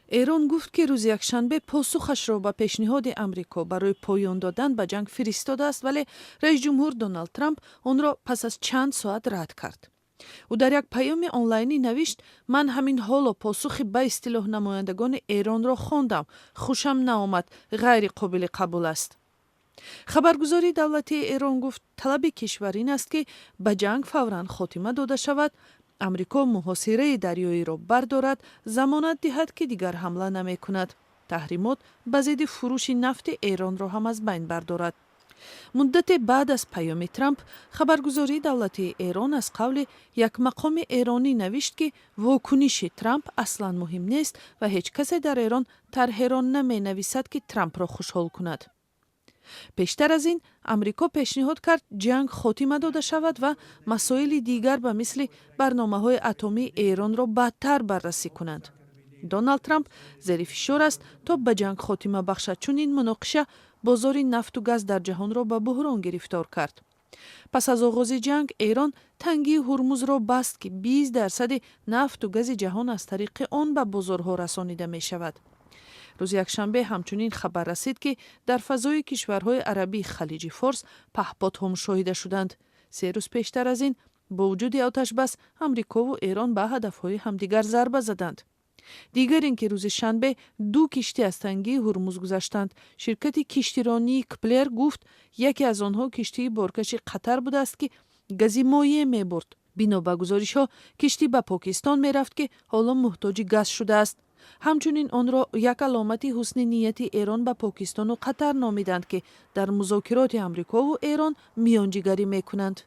ایران گفت که روز یکشنبه پاسخش را به پیشنهاد آمریکا برای پایان دادن به جنگ فرستاده است، ولی رئیس جمهور دونالد ترامپ آن را پس از چند ساعت رد کرد. او در یک پیام آنلاینی نوشت: من همین حالا پاسخی به اصطلاح نمایندگان ایران را خواندم. خوشم نآمد، غیر قابل قبول است. خبرگزاری دولتی ایران گفت طلب کشور این است که به جنگ فوراً خاتمه داده شود، امریکا محاصره دریایی را بردارد، ضمانت دهد که دیگر حمله نمی کند، تحریمات به ضد فروش نفت ایران را هم از بین بردارد. مدت بعد از پیام ترامپ، خبرگزاری دولتی ایران از قول یک مقام ایرانی نوشت که واکنش ترامپ اصلا مهم نیست و هیچ کسی در ایران طرح را نمی نویسد که ترامپ را خوشحال کند. پیشتر از این، امریکا پیشنهاد کرد جنگ خاتمه داده شود و مسائل دیگر به مثل برنامه‌های اتمی ایران را بدتر بررسی کنند. دونالد ترامپ زیر فشار است تا به جنگ خاتمه بخشد، چون این مناقشه بازار نفت و گاز در جهان را به بحران گرفتار کرد. پس از آغاز جنگ، ایران تنگی هرمز را بست که 20% نفت و گاز جهان از طریق آن به بازارها رسانیده می شود. روز یکشنبه همچنین خبر رسید که در فضای کشورهای عربی خلیج فارس پهپادها مشاهده شدند. 3 روز پیشتر از این، با وجود آتش بس، امریکا و ایران به هدفهای همدیگر ضربه زدند. دیگر اینکه روز شنبه 2 کشتی از تنگی هرمز گذشتند. شرکت کشتیرانی کپلر گفت یکی از آنها کشتی بارکش قطر بوده است که گازی مایع می برد. بنا به گزارش‌ها کشتی به پاکستان می رفت که حالا محتاج گاز شده است. همچنین آن را یک علامت حسن نیت ایران به پاکستان و قطر نامیدند که در مذاکرات امریکا و ایران میانجیگری می کنند.